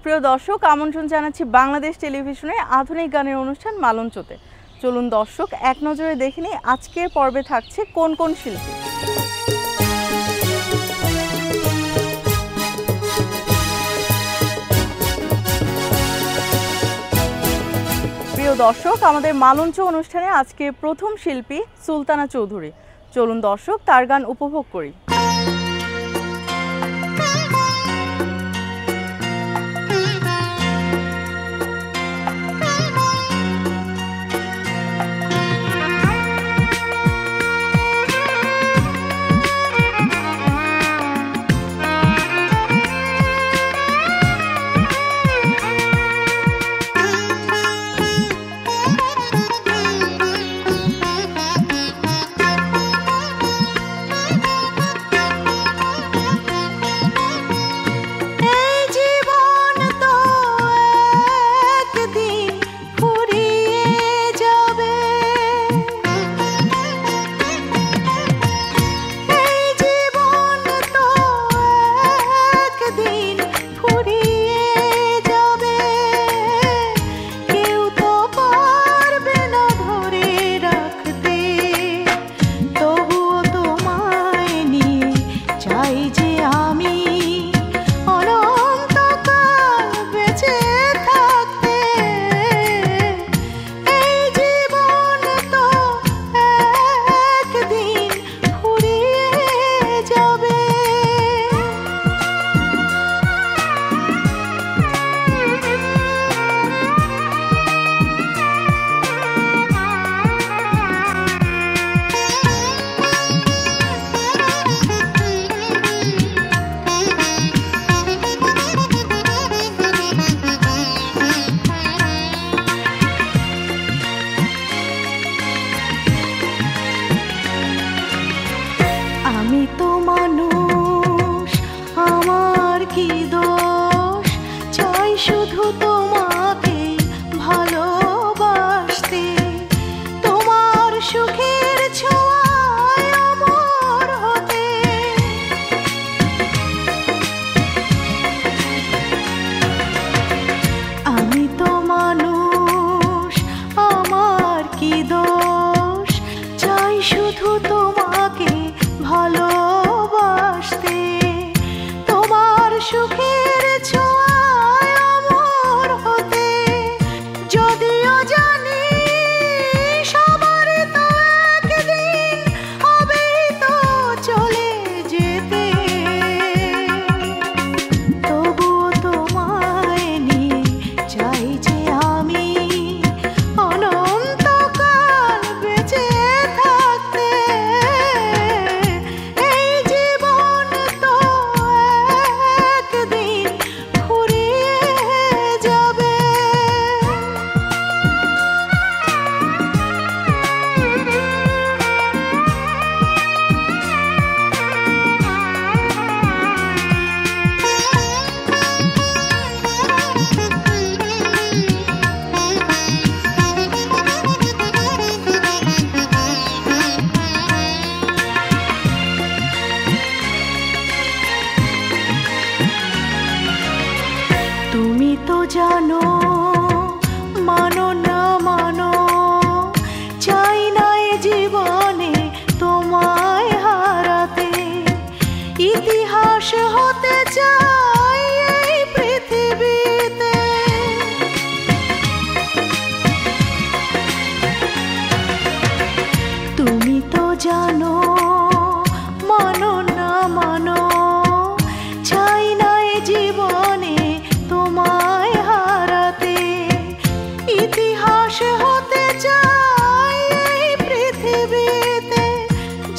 সুপ্রিয় দর্শক, আমন্ত্রণ জানাচ্ছি বাংলাদেশ টেলিভিশনে আধুনিক গানের অনুষ্ঠান মালঞ্চতে। চলুন দর্শক, এক নজরে দেখে নিই আজকের পর্বে থাকছে কোন কোন শিল্পী। প্রিয় দর্শক, আমাদের মালঞ্চ অনুষ্ঠানে আজকে প্রথম শিল্পী সুলতানা চৌধুরী। চলুন দর্শক, তার গান উপভোগ করি।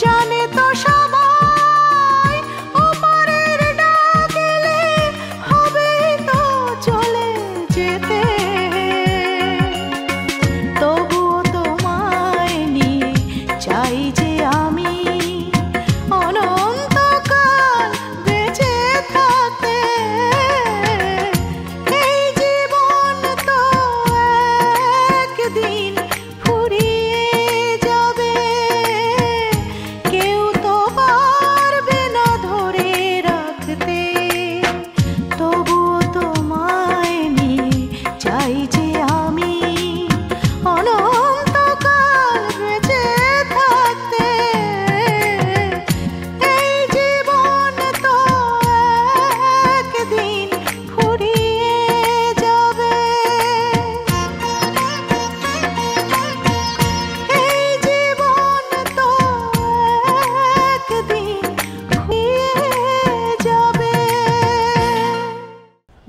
জানে তো সবাই ওপারের ডাকে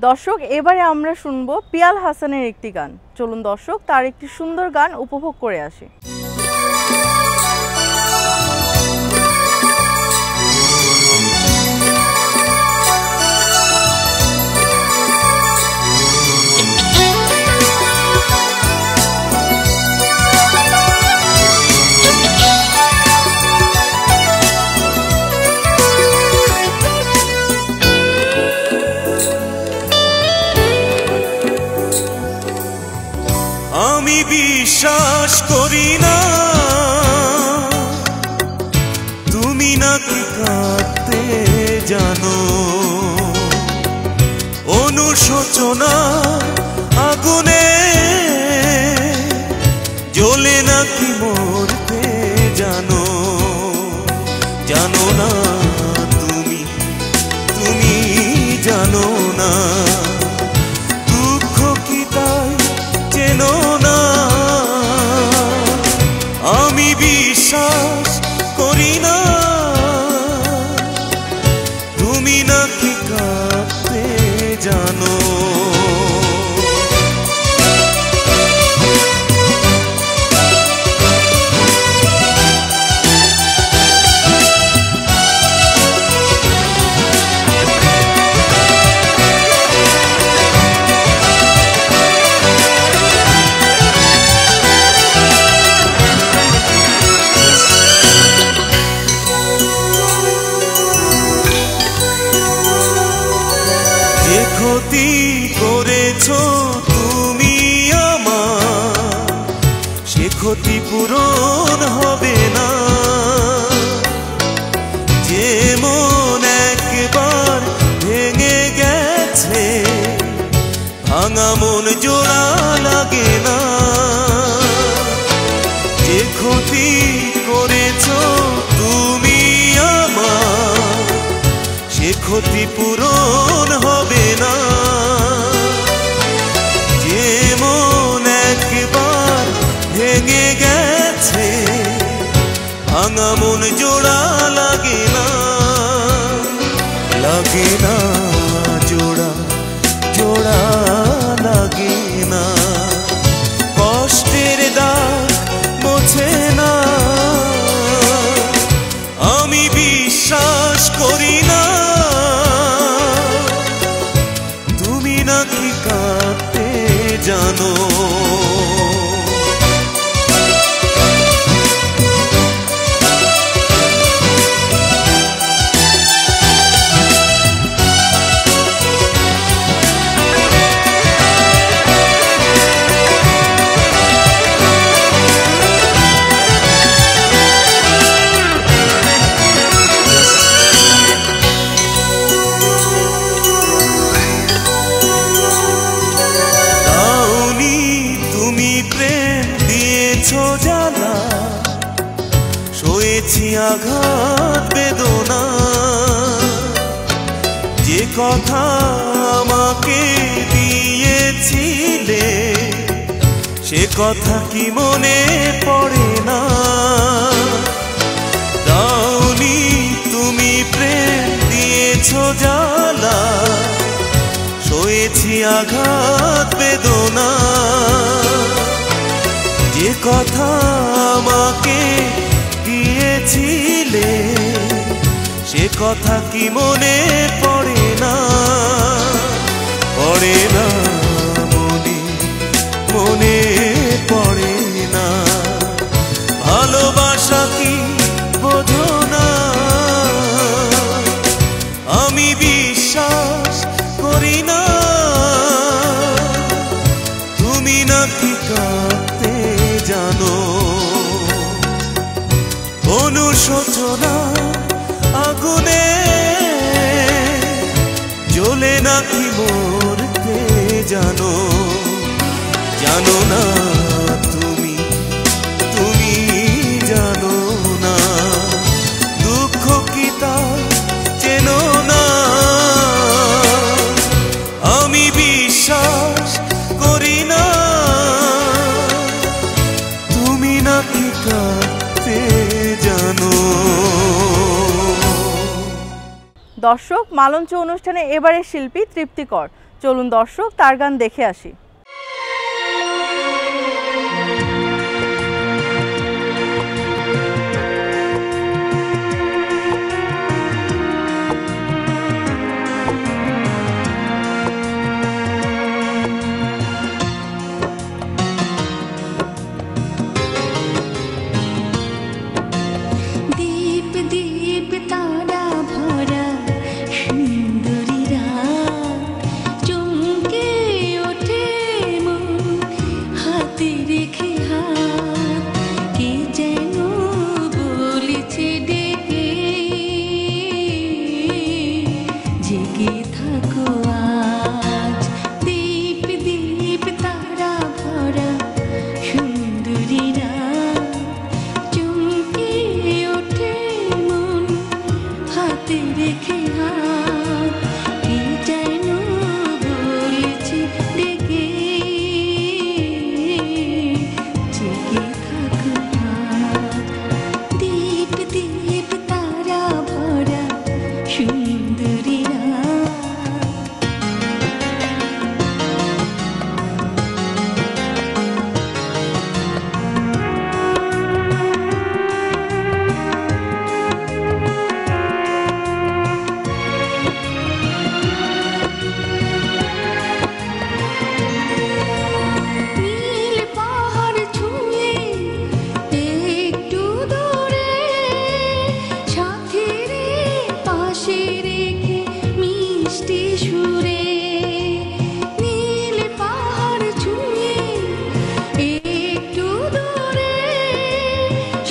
দর্শক এবারে আমরা শুনবো পিয়াল হাসানের একটি গান। চলুন দর্শক তার একটি সুন্দর গান উপভোগ করে আসি। আমি বিশ্বাস করি না তুমি নাকি কাঁদতে জানো, অনুশোচনা আগুনে জ্বলে নাকি মরতে জানো। জানো না তুমি, তুমি জানো না দুঃখ কি তাই চেনো না। আমি বিশ্বাস করি না তুমি নাকি কাঁদতে জানো। ক্ষতি করেছো তুমি আমার, সে ক্ষতি পূরণ হবে না। যে মন একবার ভেঙে গেছে ভাঙা মন জোড়া লাগে না। যে ক্ষতি করেছো তুমি আমার, সে ক্ষতি পূরণ হবে না। যে মন একবার ভেঙে গেছে ভাঙা মন জোড়া লাগে না। লাগে না জোড়া, জোড়া লাগে না। কষ্টের দাগ মোছে না। আমি বিশ্বাস করি না তুমি নাকি কাঁদতে জানো। জ্বালা সয়েছি আঘাত বেদনা। যে কথা আমাকে দিয়েছিলে সে কথা কি মনে পড়ে না। দাওনি তুমি প্রেম দিয়েছো জ্বালা সয়েছি আঘাত বেদনা। যে কথা আমাকে দিয়েছিলে সে কথা কি মনে পড়ে না। পড়ে না মনে, মনে পড়ে না। ভালোবাসা কি বোঝো না। আমি বিশ্বাস করি না তুমি নাকি কাঁদতে জানো। অনুশোচনা আগুনে জ্বলে নাকি মরতে জানো। জানো না তুমি, তুমি জানো না দুঃখ কি তাই চেনো না। আমি বিশ্বাস করি না তুমি নাকি কাঁদতে জানো। দর্শক মালঞ্চ অনুষ্ঠানে এবারে শিল্পী তৃপ্তিকর। চলুন দর্শক তার গান দেখে আসি।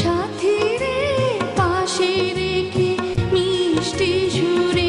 সাথী রে পাশে রেখে মিষ্টি সুরে